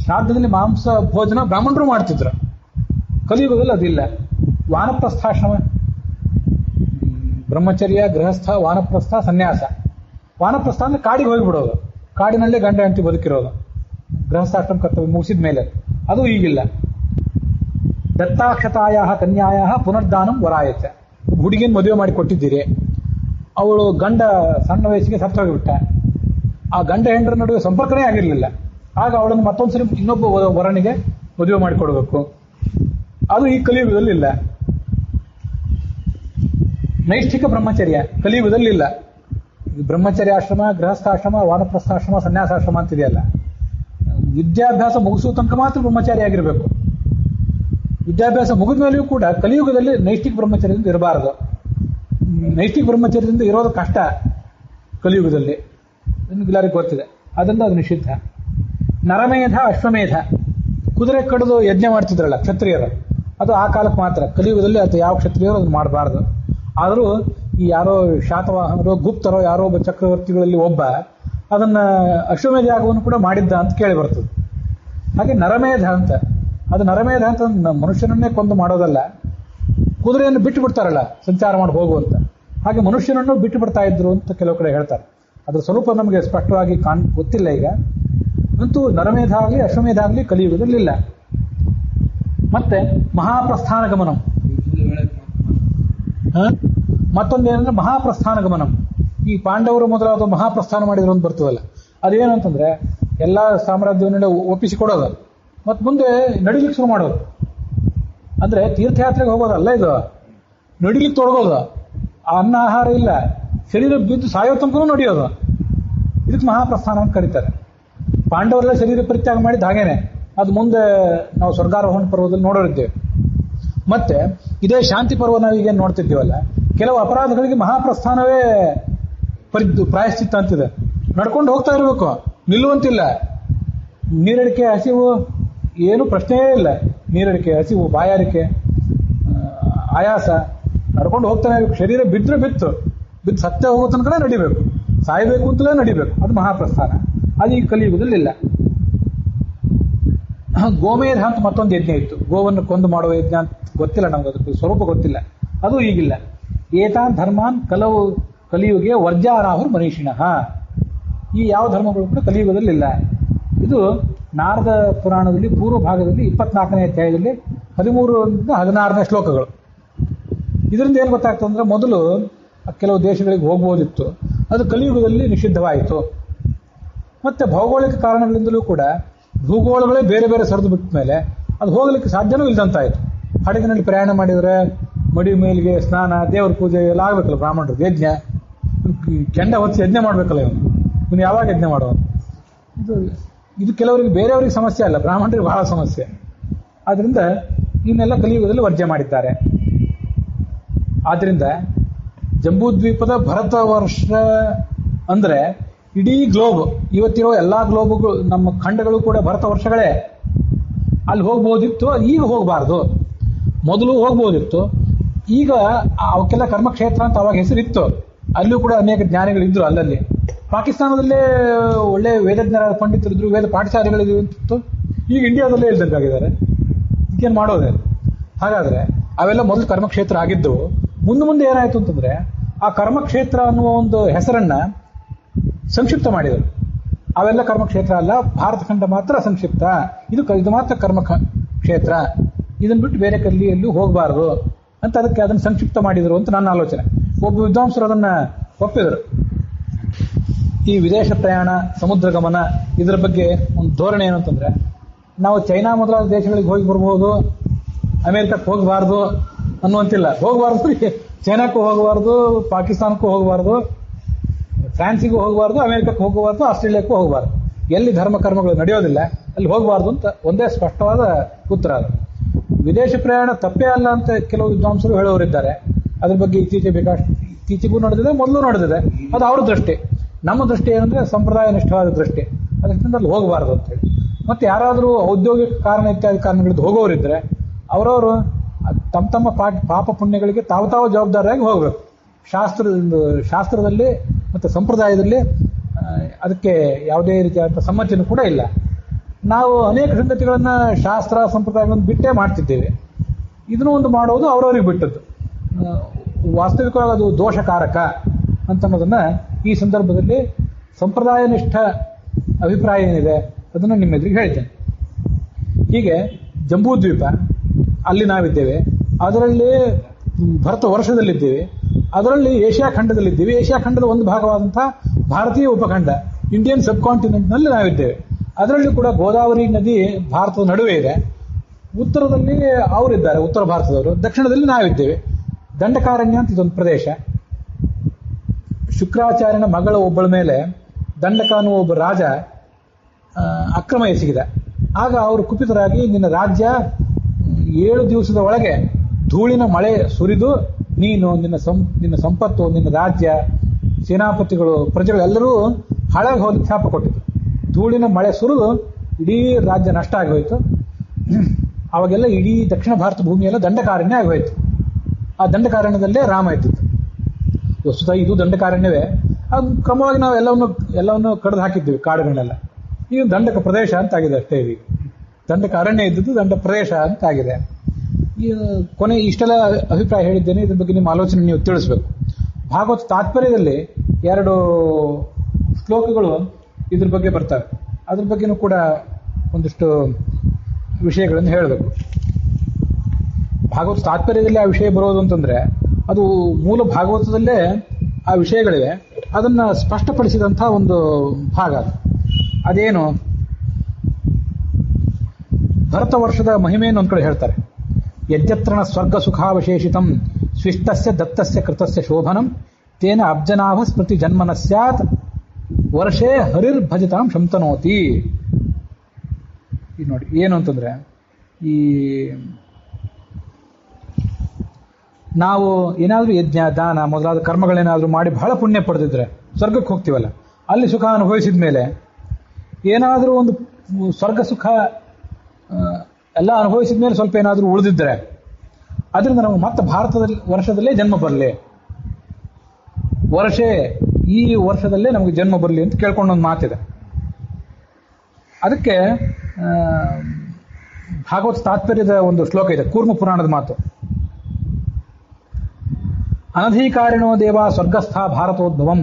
ಶ್ರಾದ್ದದಲ್ಲಿ ಮಾಂಸ ಭೋಜನ ಬ್ರಾಹ್ಮಣರು ಮಾಡ್ತಿದ್ರು, ಕಲಿಯುಗದಲ್ಲಿ ಅದಿಲ್ಲ. ವಾನಪ್ರಸ್ಥಾಶ್ರಮ, ಬ್ರಹ್ಮಚರ್ಯ, ಗೃಹಸ್ಥ, ವಾನಪ್ರಸ್ಥ, ಸನ್ಯಾಸ. ವಾನಪ್ರಸ್ಥ ಅಂದ್ರೆ ಕಾಡಿಗೆ ಹೋಗಿಬಿಡೋದು, ಕಾಡಿನಲ್ಲೇ ಗಂಡ ಹೆಂಡತಿ ಬದುಕಿರೋದು, ಗೃಹಸ್ಥಾಶ್ರಮ ಕರ್ತವ್ಯ ಮುಗಿಸಿದ ಮೇಲೆ. ಅದು ಈಗಿಲ್ಲ. ದತ್ತಾಕ್ಷತಾಯ ಕನ್ಯಾಯ ಪುನರ್ದಾನಂ ವರಾಯಚ, ಹುಡುಗಿನ ಮದುವೆ ಮಾಡಿ ಕೊಟ್ಟಿದ್ದೀರಿ, ಅವಳು ಗಂಡ ಸಣ್ಣ ವಯಸ್ಸಿಗೆ ಸತ್ತೋಗಿಬಿಟ್ಟ, ಆ ಗಂಡ ಹೆಂಡರ ನಡುವೆ ಸಂಪರ್ಕನೇ ಆಗಿರಲಿಲ್ಲ, ಆಗ ಅವಳನ್ನು ಮತ್ತೊಂದ್ಸರಿ ಇನ್ನೊಬ್ಬ ವರನಿಗೆ ಮದುವೆ ಮಾಡಿಕೊಡ್ಬೇಕು. ಅದು ಈ ಕಲಿಯುಗದಲ್ಲಿ ಇಲ್ಲ. ನೈಷ್ಠಿಕ ಬ್ರಹ್ಮಚರ್ಯ ಕಲಿಯುಗದಲ್ಲಿ ಇಲ್ಲ. ಬ್ರಹ್ಮಚರ್ಯಾಶ್ರಮ, ಗೃಹಸ್ಥಾಶ್ರಮ, ವಾನಪ್ರಸ್ಥಾಶ್ರಮ, ಸನ್ಯಾಸಾಶ್ರಮ ಅಂತಿದೆಯಲ್ಲ, ವಿದ್ಯಾಭ್ಯಾಸ ಮುಗಿಸುವ ತನಕ ಮಾತ್ರ ಬ್ರಹ್ಮಚಾರಿ ಆಗಿರಬೇಕು. ವಿದ್ಯಾಭ್ಯಾಸ ಮುಗಿದ ಮೇಲೆಯೂ ಕೂಡ ಕಲಿಯುಗದಲ್ಲಿ ನೈಷ್ಠಿಕ ಬ್ರಹ್ಮಚರ್ಯದಿಂದ ಇರಬಾರದು. ನೈಷ್ಠಿಕ ಬ್ರಹ್ಮಚರ್ಯದಿಂದ ಇರೋದು ಕಷ್ಟ ಕಲಿಯುಗದಲ್ಲಿ, ನಿಮಗೆಲ್ಲರಿಗೂ ಗೊತ್ತಿದೆ. ಅದರಿಂದ ಅದು ನಿಷಿದ್ಧ. ನರಮೇಧ, ಅಶ್ವಮೇಧ, ಕುದುರೆ ಕಡಿದು ಯಜ್ಞ ಮಾಡ್ತಿದ್ರಲ್ಲ ಕ್ಷತ್ರಿಯರು, ಅದು ಆ ಕಾಲಕ್ಕೆ ಮಾತ್ರ. ಕಲಿಯುಗದಲ್ಲಿ ಅದು ಯಾವ ಕ್ಷತ್ರಿಯರು ಅದನ್ನು ಮಾಡಬಾರ್ದು. ಆದರೂ ಈ ಯಾರೋ ಶಾತವಾಹನರು, ಗುಪ್ತರೋ ಯಾರೋ ಒಬ್ಬ ಚಕ್ರವರ್ತಿಗಳಲ್ಲಿ ಒಬ್ಬ ಅದನ್ನ ಅಶ್ವಮೇಧ ಯಾಗವನ್ನು ಕೂಡ ಮಾಡಿದ್ದ ಅಂತ ಕೇಳಿ ಬರ್ತದೆ. ಹಾಗೆ ನರಮೇಧ ಅಂತ, ಅದು ನರಮೇಧ ಅಂತ ಮನುಷ್ಯನನ್ನೇ ಕೊಂದು ಮಾಡೋದಲ್ಲ, ಕುದುರೆಯನ್ನು ಬಿಟ್ಟು ಬಿಡ್ತಾರಲ್ಲ ಸಂಚಾರ ಮಾಡಿ ಹೋಗುವಂತ, ಹಾಗೆ ಮನುಷ್ಯನನ್ನು ಬಿಟ್ಟು ಬಿಡ್ತಾ ಇದ್ರು ಅಂತ ಕೆಲವು ಕಡೆ ಹೇಳ್ತಾರೆ. ಅದ್ರ ಸ್ವಲ್ಪ ನಮಗೆ ಸ್ಪಷ್ಟವಾಗಿ ಗೊತ್ತಿಲ್ಲ ಈಗ. ಅಂತೂ ನರಮೇಧ ಆಗಲಿ ಅಶ್ವಮೇಧ ಆಗಲಿ ಕಲಿಯುಗದಲ್ಲಿಲ್ಲ. ಮತ್ತೆ ಮಹಾಪ್ರಸ್ಥಾನ ಗಮನಂ, ಮತ್ತೊಂದೇನಂದ್ರೆ ಮಹಾಪ್ರಸ್ಥಾನ ಗಮನಂ. ಈ ಪಾಂಡವರು ಮೊದಲಾದ ಮಹಾಪ್ರಸ್ಥಾನ ಮಾಡಿದ್ರು ಅಂತ ಬರ್ತದಲ್ಲ, ಅದೇನು ಅಂತಂದ್ರೆ ಎಲ್ಲ ಸಾಮ್ರಾಜ್ಯವನ್ನೆಲ್ಲ ಒಪ್ಪಿಸಿಕೊಡೋದು, ಮತ್ತೆ ಮುಂದೆ ನಡಿಲಿಕ್ಕೆ ಶುರು ಮಾಡೋದು. ಅಂದ್ರೆ ತೀರ್ಥಯಾತ್ರೆಗೆ ಹೋಗೋದಲ್ಲ ಇದು, ನಡಿಲಿಕ್ಕೆ ತೊಡಗೋದು. ಅನ್ನ ಆಹಾರ ಇಲ್ಲ, ಶರೀರ ಬಿದ್ದು ಸಾಯೋ ತನಕನೂ ನಡೆಯೋದು. ಇದಕ್ಕೆ ಮಹಾಪ್ರಸ್ಥಾನ ಅಂತ ಕರೀತಾರೆ. ಪಾಂಡವರೆಲ್ಲ ಶರೀರ ಪರಿತ್ಯಾಗ ಮಾಡಿದ ಹಾಗೇನೆ, ಅದು ಮುಂದೆ ನಾವು ಸ್ವರ್ಗಾರೋಹಣ ಪರ್ವದಲ್ಲಿ ನೋಡೋರಿದ್ದೇವೆ. ಮತ್ತೆ ಇದೇ ಶಾಂತಿ ಪರ್ವ ನಾವೀಗೇನು ನೋಡ್ತಿದ್ದೀವಲ್ಲ, ಕೆಲವು ಅಪರಾಧಗಳಿಗೆ ಮಹಾಪ್ರಸ್ಥಾನವೇ ಪ್ರಾಯಶ್ಚಿತ್ತ ಅಂತಿದೆ. ನಡ್ಕೊಂಡು ಹೋಗ್ತಾ ಇರಬೇಕು, ನಿಲ್ಲುವಂತಿಲ್ಲ. ನೀರಡಿಕೆ, ಹಸಿವು ಏನು ಪ್ರಶ್ನೆಯೇ ಇಲ್ಲ. ನೀರಡಿಕೆ, ಹಸಿವು, ಬಾಯಾರಿಕೆ, ಆಯಾಸ, ನಡ್ಕೊಂಡು ಹೋಗ್ತಾನೆ ಇರಬೇಕು. ಶರೀರ ಬಿದ್ದರೆ ಬಿದ್ದು ಸತ್ಯ ಹೋಗೋ ತನಕ ನಡಿಬೇಕು, ಸಾಯಬೇಕು ಅಂತಲೇ ನಡಿಬೇಕು. ಅದು ಮಹಾಪ್ರಸ್ಥಾನ. ಅದು ಈ ಕಲಿಯುಗದಲ್ಲಿಲ್ಲ. ಗೋಮೇಧ ಅಂತ ಮತ್ತೊಂದು ಯಜ್ಞ ಇತ್ತು, ಗೋವನ್ನು ಕೊಂದು ಮಾಡುವ ಯಜ್ಞ ಅಂತ ಗೊತ್ತಿಲ್ಲ ನಮ್ಗೆ, ಅದಕ್ಕೆ ಸ್ವರೂಪ ಗೊತ್ತಿಲ್ಲ. ಅದು ಈಗಿಲ್ಲ. ಏತಾನ್ ಧರ್ಮಾನ್ ಕಲಿಯುಗೆ ವರ್ಜಾರಾಹುರ್ ಮನೀಷಿಣಃ, ಈ ಯಾವ ಧರ್ಮಗಳು ಕೂಡ ಕಲಿಯುಗದಲ್ಲಿಲ್ಲ. ಇದು ನಾರದ ಪುರಾಣದಲ್ಲಿ ಪೂರ್ವ ಭಾಗದಲ್ಲಿ 24ನೇ ಅಧ್ಯಾಯದಲ್ಲಿ 13-16 ಶ್ಲೋಕಗಳು. ಇದರಿಂದ ಏನು ಗೊತ್ತಾಗ್ತದೆ ಅಂದ್ರೆ, ಮೊದಲು ಕೆಲವು ದೇಶಗಳಿಗೆ ಹೋಗ್ಬೋದಿತ್ತು, ಅದು ಕಲಿಯುಗದಲ್ಲಿ ನಿಷಿದ್ಧವಾಯಿತು. ಮತ್ತೆ ಭೌಗೋಳಿಕ ಕಾರಣಗಳಿಂದಲೂ ಕೂಡ ಭೂಗೋಳಗಳೇ ಬೇರೆ ಬೇರೆ ಸರಿದು ಬಿಟ್ಟ ಮೇಲೆ ಅದು ಹೋಗ್ಲಿಕ್ಕೆ ಸಾಧ್ಯನೂ ಇಲ್ದಂತಾಯಿತು. ಹಡಗಿನಲ್ಲಿ ಪ್ರಯಾಣ ಮಾಡಿದರೆ ಮಡಿ ಮೇಲಿಗೆ ಸ್ನಾನ, ದೇವರ ಪೂಜೆ ಎಲ್ಲ ಆಗ್ಬೇಕಲ್ಲ, ಬ್ರಾಹ್ಮಣರು ಯಜ್ಞ, ಕೆಂಡ ಹೊತ್ತು ಯಜ್ಞ ಮಾಡ್ಬೇಕಲ್ಲ ಇವನು ಯಾವಾಗ ಯಜ್ಞ ಮಾಡೋನು? ಇದು ಕೆಲವರಿಗೆ, ಬೇರೆಯವರಿಗೆ ಸಮಸ್ಯೆ ಅಲ್ಲ, ಬ್ರಾಹ್ಮಣರಿಗೆ ಬಹಳ ಸಮಸ್ಯೆ. ಆದ್ರಿಂದ ಇವನ್ನೆಲ್ಲ ಕಲಿಯುಗದಲ್ಲಿ ವರ್ಜ್ಯ ಮಾಡಿದ್ದಾರೆ. ಆದ್ರಿಂದ ಜಂಬೂದ್ವೀಪದ ಭರತ ವರ್ಷ ಅಂದ್ರೆ ಇಡೀ ಗ್ಲೋಬ್, ಇವತ್ತಿರೋ ಎಲ್ಲಾ ಗ್ಲೋಬ್ಗಳು, ನಮ್ಮ ಖಂಡಗಳು ಕೂಡ ಭರತ ವರ್ಷಗಳೇ. ಅಲ್ಲಿ ಹೋಗ್ಬೋದಿತ್ತು, ಈಗ ಹೋಗಬಾರ್ದು. ಮೊದಲು ಹೋಗ್ಬೋದಿತ್ತು, ಈಗ ಅವಕ್ಕೆಲ್ಲ ಕರ್ಮಕ್ಷೇತ್ರ ಅಂತ ಅವಾಗ ಹೆಸರಿತ್ತು. ಅಲ್ಲೂ ಕೂಡ ಅನೇಕ ಜ್ಞಾನಿಗಳಿದ್ರು. ಅಲ್ಲಲ್ಲಿ ಪಾಕಿಸ್ತಾನದಲ್ಲೇ ಒಳ್ಳೆ ವೇದಜ್ಞರ ಪಂಡಿತರಿದ್ರು, ವೇದ ಪಾಠಶಾಲೆಗಳಿತ್ತು. ಈಗ ಇಂಡಿಯಾದಲ್ಲೇ ಇಲ್ದಂಗಾಗಿದ್ದಾರೆ. ಈಗೇನು ಮಾಡೋದೇ? ಹಾಗಾದ್ರೆ ಅವೆಲ್ಲ ಮೊದಲು ಕರ್ಮಕ್ಷೇತ್ರ ಆಗಿದ್ದವು. ಮುಂದೆ ಏನಾಯ್ತು ಅಂತಂದ್ರೆ, ಆ ಕರ್ಮಕ್ಷೇತ್ರ ಅನ್ನುವ ಒಂದು ಹೆಸರನ್ನ ಸಂಕ್ಷಿಪ್ತ ಮಾಡಿದರು. ಅವೆಲ್ಲ ಕರ್ಮಕ್ಷೇತ್ರ ಅಲ್ಲ, ಭಾರತ ಖಂಡ ಮಾತ್ರ ಸಂಕ್ಷಿಪ್ತ, ಇದು ಮಾತ್ರ ಕರ್ಮ ಕ್ಷೇತ್ರ, ಇದನ್ನ ಬಿಟ್ಟು ಬೇರೆ ಎಲ್ಲೂ ಹೋಗಬಾರದು ಅಂತ ಅದನ್ನು ಸಂಕ್ಷಿಪ್ತ ಮಾಡಿದರು ಅಂತ ನನ್ನ ಆಲೋಚನೆ. ಒಬ್ಬ ವಿದ್ವಾಂಸರು ಅದನ್ನ ಒಪ್ಪಿದರು. ಈ ವಿದೇಶ ಪ್ರಯಾಣ, ಸಮುದ್ರ ಗಮನ, ಇದರ ಬಗ್ಗೆ ಒಂದು ಧೋರಣೆ ಏನು ಅಂತಂದ್ರೆ, ನಾವು ಚೈನಾ ಮೊದಲಾದ ದೇಶಗಳಿಗೆ ಹೋಗಿ ಬರ್ಬೋದು, ಅಮೆರಿಕಕ್ಕೆ ಹೋಗಬಾರ್ದು ಅನ್ನುವಂತಿಲ್ಲ. ಹೋಗಬಾರ್ದು, ಚೈನಾಕ್ಕೂ ಹೋಗಬಾರ್ದು, ಪಾಕಿಸ್ತಾನಕ್ಕೂ ಹೋಗಬಾರ್ದು, ಫ್ರಾನ್ಸಿಗೂ ಹೋಗಬಾರ್ದು, ಅಮೆರಿಕಕ್ಕೆ ಹೋಗಬಾರ್ದು, ಆಸ್ಟ್ರೇಲಿಯಾಕ್ಕೂ ಹೋಗಬಾರ್ದು. ಎಲ್ಲಿ ಧರ್ಮ ಕರ್ಮಗಳು ನಡೆಯೋದಿಲ್ಲ ಅಲ್ಲಿ ಹೋಗಬಾರ್ದು ಅಂತ ಒಂದೇ ಸ್ಪಷ್ಟವಾದ ಉತ್ತರ ಅದು. ವಿದೇಶ ಪ್ರಯಾಣ ತಪ್ಪೇ ಅಲ್ಲ ಅಂತ ಕೆಲವು ವಿದ್ವಾಂಸರು ಹೇಳೋರಿದ್ದಾರೆ. ಅದ್ರ ಬಗ್ಗೆ ಇತ್ತೀಚೆಗೂ ನಡೆದಿದೆ, ಮೊದಲು ನಡೆದಿದೆ. ಅದು ಅವ್ರ ದೃಷ್ಟಿ. ನಮ್ಮ ದೃಷ್ಟಿ ಏನಂದ್ರೆ ಸಂಪ್ರದಾಯ ನಿಷ್ಠವಾದ ದೃಷ್ಟಿ. ಅದರಿಂದ ಅಲ್ಲಿ ಹೋಗಬಾರ್ದು ಅಂತೇಳಿ. ಮತ್ತೆ ಯಾರಾದರೂ ಔದ್ಯೋಗಿಕ ಕಾರಣ ಇತ್ಯಾದಿ ಕಾರಣಗಳಿದ್ದು ಹೋಗೋರಿದ್ರೆ ಅವರವರು ತಮ್ಮ ಪಾಪ ಪುಣ್ಯಗಳಿಗೆ ತಾವು ಜವಾಬ್ದಾರಿಯಾಗಿ ಹೋಗಬೇಕು. ಶಾಸ್ತ್ರದಲ್ಲಿ ಮತ್ತು ಸಂಪ್ರದಾಯದಲ್ಲಿ ಅದಕ್ಕೆ ಯಾವುದೇ ರೀತಿಯಾದ ಸಮ್ಮತಿನೂ ಕೂಡ ಇಲ್ಲ. ನಾವು ಅನೇಕ ಸಂಗತಿಗಳನ್ನ ಶಾಸ್ತ್ರ ಸಂಪ್ರದಾಯಗಳನ್ನು ಬಿಟ್ಟೇ ಮಾಡ್ತಿದ್ದೇವೆ. ಇದನ್ನು ಒಂದು ಮಾಡೋದು ಅವರವರಿಗೆ ಬಿಟ್ಟದ್ದು. ವಾಸ್ತವಿಕವಾಗಿ ಅದು ದೋಷಕಾರಕ ಅಂತನ್ನೋದನ್ನ ಈ ಸಂದರ್ಭದಲ್ಲಿ ಸಂಪ್ರದಾಯನಿಷ್ಠ ಅಭಿಪ್ರಾಯ ಏನಿದೆ ಅದನ್ನು ನಿಮ್ಮ ಎದುರಿಗೆ ಹೇಳ್ತೇನೆ. ಹೀಗೆ ಜಂಬೂದ್ವೀಪ ಅಲ್ಲಿ ನಾವಿದ್ದೇವೆ, ಅದರಲ್ಲಿ ಭರತ ವರ್ಷದಲ್ಲಿದ್ದೇವೆ, ಅದರಲ್ಲಿ ಏಷ್ಯಾ ಖಂಡದಲ್ಲಿದ್ದೇವೆ. ಏಷ್ಯಾ ಖಂಡದ ಒಂದು ಭಾಗವಾದಂತಹ ಭಾರತೀಯ ಉಪಖಂಡ, ಇಂಡಿಯನ್ ಸಬ್ ಕಾಂಟಿನೆಂಟ್ನಲ್ಲಿ ನಾವಿದ್ದೇವೆ. ಅದರಲ್ಲಿ ಕೂಡ ಗೋದಾವರಿ ನದಿ ಭಾರತದ ನಡುವೆ ಇದೆ. ಉತ್ತರದಲ್ಲಿ ಅವರಿದ್ದಾರೆ, ಉತ್ತರ ಭಾರತದವರು. ದಕ್ಷಿಣದಲ್ಲಿ ನಾವಿದ್ದೇವೆ. ದಂಡಕಾರಣ್ಯ ಅಂತ ಇದೊಂದು ಪ್ರದೇಶ. ಶುಕ್ರಾಚಾರ್ಯನ ಮಗಳ ಒಬ್ಬಳ ಮೇಲೆ ದಂಡಕ ಅನ್ನುವ ಒಬ್ಬ ರಾಜ ಅಕ್ರಮ ಎಸಗಿದ. ಆಗ ಅವರು ಕುಪಿತರಾಗಿ, ನಿನ್ನ ರಾಜ್ಯ 7 ದಿವಸದ ಒಳಗೆ ಧೂಳಿನ ಮಳೆ ಸುರಿದು ನೀನು ನಿನ್ನ ಸಂಪತ್ತು, ನಿನ್ನ ರಾಜ್ಯ, ಸೇನಾಪತಿಗಳು, ಪ್ರಜೆಗಳು ಎಲ್ಲರೂ ಹಾಳಾಗಿ ಹೋಗಿ ಶಾಪ ಕೊಟ್ಟಿದ್ರು. ಧೂಳಿನ ಮಳೆ ಸುರಿದು ಇಡೀ ರಾಜ್ಯ ನಷ್ಟ ಆಗೋಯ್ತು. ಅವಾಗೆಲ್ಲ ಇಡೀ ದಕ್ಷಿಣ ಭಾರತ ಭೂಮಿಯೆಲ್ಲ ದಂಡಕಾರಣ್ಯ ಆಗೋಯ್ತು. ಆ ದಂಡಕಾರಣ್ಯದಲ್ಲೇ ರಾಮ ಇದ್ದಿತ್ತು. ವಸ್ತುತ ಇದು ದಂಡಕಾರಣ್ಯವೇ. ಅದು ಕ್ರಮವಾಗಿ ನಾವು ಎಲ್ಲವನ್ನು ಕಡಿದು ಹಾಕಿದ್ದೀವಿ, ಕಾಡುಗಳನ್ನೆಲ್ಲ. ಈಗ ದಂಡಕ ಪ್ರದೇಶ ಅಂತ ಆಗಿದೆ ಅಷ್ಟೇ. ಈಗ ದಂಡಕ ಅರಣ್ಯ ಇದ್ದದ್ದು ದಂಡ ಪ್ರದೇಶ ಅಂತ ಆಗಿದೆ. ಈ ಕೊನೆ ಇಷ್ಟೆಲ್ಲ ಅಭಿಪ್ರಾಯ ಹೇಳಿದ್ದೇನೆ. ಇದ್ರ ಬಗ್ಗೆ ನಿಮ್ಮ ಆಲೋಚನೆ ನೀವು ತಿಳಿಸ್ಬೇಕು. ಭಾಗವತ ತಾತ್ಪರ್ಯದಲ್ಲಿ 2 ಶ್ಲೋಕಗಳು ಇದ್ರ ಬಗ್ಗೆ ಬರ್ತವೆ. ಅದ್ರ ಬಗ್ಗೆನೂ ಕೂಡ ಒಂದಿಷ್ಟು ವಿಷಯಗಳನ್ನು ಹೇಳಬೇಕು. ಭಾಗವತ ತಾತ್ಪರ್ಯದಲ್ಲಿ ಆ ವಿಷಯ ಬರೋದು ಅಂತಂದ್ರೆ ಅದು ಮೂಲ ಭಾಗವತದಲ್ಲೇ ಆ ವಿಷಯಗಳಿವೆ. ಅದನ್ನ ಸ್ಪಷ್ಟಪಡಿಸಿದಂತಹ ಒಂದು ಭಾಗ ಅದು. ಅದೇನು, ಭರತ ವರ್ಷದ ಮಹಿಮೆಯನ್ನು ಒಂದ್ ಕಡೆ ಹೇಳ್ತಾರೆ. ಯದ್ಯತ್ರಣ ಸ್ವರ್ಗ ಸುಖಾವಶೇಷಿತಂ ಸ್ವಿಷ್ಟಸ್ಯ ದತ್ತಸ್ಯ ಕೃತಸ್ಯ ಶೋಭನಂ ತೇನ ಅಬ್ಜನಾಭ ಸ್ಮೃತಿ ಜನ್ಮನ ಸ್ಯಾತ್ ವರ್ಷೇ ಹರಿರ್ಭಜಿತಾಂ ಶಂತನೋತಿ. ಇದು ನೋಡಿ ಏನು ಅಂತಂದ್ರೆ, ಈ ನಾವು ಏನಾದ್ರೂ ಯಜ್ಞ ದಾನ ಮೊದಲಾದ ಕರ್ಮಗಳೇನಾದ್ರೂ ಮಾಡಿ ಬಹಳ ಪುಣ್ಯ ಪಡೆದಿದ್ರೆ ಸ್ವರ್ಗಕ್ಕೆ ಹೋಗ್ತೀವಲ್ಲ, ಅಲ್ಲಿ ಸುಖ ಅನುಭವಿಸಿದ ಮೇಲೆ ಏನಾದರೂ ಒಂದು ಸ್ವರ್ಗ ಸುಖ ಎಲ್ಲ ಅನುಭವಿಸಿದ ಮೇಲೆ ಸ್ವಲ್ಪ ಏನಾದರೂ ಉಳಿದಿದ್ರೆ ಅದರಿಂದ ನಮಗೆ ಮತ್ತೆ ವರ್ಷದಲ್ಲೇ ಜನ್ಮ ಬರಲಿ, ಈ ವರ್ಷದಲ್ಲೇ ನಮಗೆ ಜನ್ಮ ಬರಲಿ ಅಂತ ಕೇಳ್ಕೊಂಡೊಂದು ಮಾತಿದೆ. ಅದಕ್ಕೆ ಭಾಗವತ ತಾತ್ಪರ್ಯದ ಒಂದು ಶ್ಲೋಕ ಇದೆ, ಕೂರ್ಮ ಪುರಾಣದ ಮಾತು. ಅನಧಿಕಾರಿಣೋ ದೇವ ಸ್ವರ್ಗಸ್ಥ ಭಾರತೋದ್ಭವಂ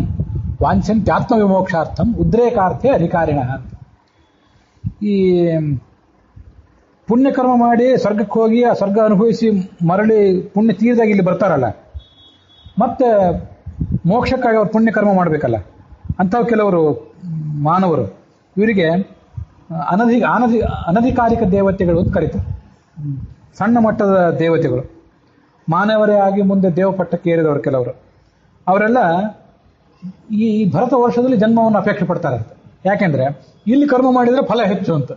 ವಾಂಛಂತ್ಯಾತ್ಮ ವಿಮೋಕ್ಷಾರ್ಥಂ ಉದ್ರೇಕಾರ್ಥೆ ಅಧಿಕಾರಿಣ ಅಂತ. ಈ ಪುಣ್ಯಕರ್ಮ ಮಾಡಿ ಸ್ವರ್ಗಕ್ಕೆ ಹೋಗಿ ಆ ಸ್ವರ್ಗ ಅನುಭವಿಸಿ ಮರಳಿ ಪುಣ್ಯ ತೀರಿದಾಗ ಇಲ್ಲಿ ಬರ್ತಾರಲ್ಲ, ಮತ್ತೆ ಮೋಕ್ಷಕ್ಕಾಗಿ ಅವ್ರು ಪುಣ್ಯಕರ್ಮ ಮಾಡಬೇಕಲ್ಲ, ಅಂಥವು ಕೆಲವರು ಮಾನವರು ಇವರಿಗೆ ಅನಧಿಕಾರಿಕ ದೇವತೆಗಳು ಅಂತ ಕರೀತಾರೆ. ಸಣ್ಣ ಮಟ್ಟದ ದೇವತೆಗಳು, ಮಾನವರೇ ಆಗಿ ಮುಂದೆ ದೇವಪಟ್ಟಕ್ಕೆ ಏರಿದವರು ಕೆಲವರು. ಅವರೆಲ್ಲ ಈ ಭರತ ವರ್ಷದಲ್ಲಿ ಜನ್ಮವನ್ನು ಅಪೇಕ್ಷೆ ಪಡ್ತಾರಂತೆ. ಯಾಕೆಂದ್ರೆ ಇಲ್ಲಿ ಕರ್ಮ ಮಾಡಿದ್ರೆ ಫಲ ಹೆಚ್ಚು ಅಂತ.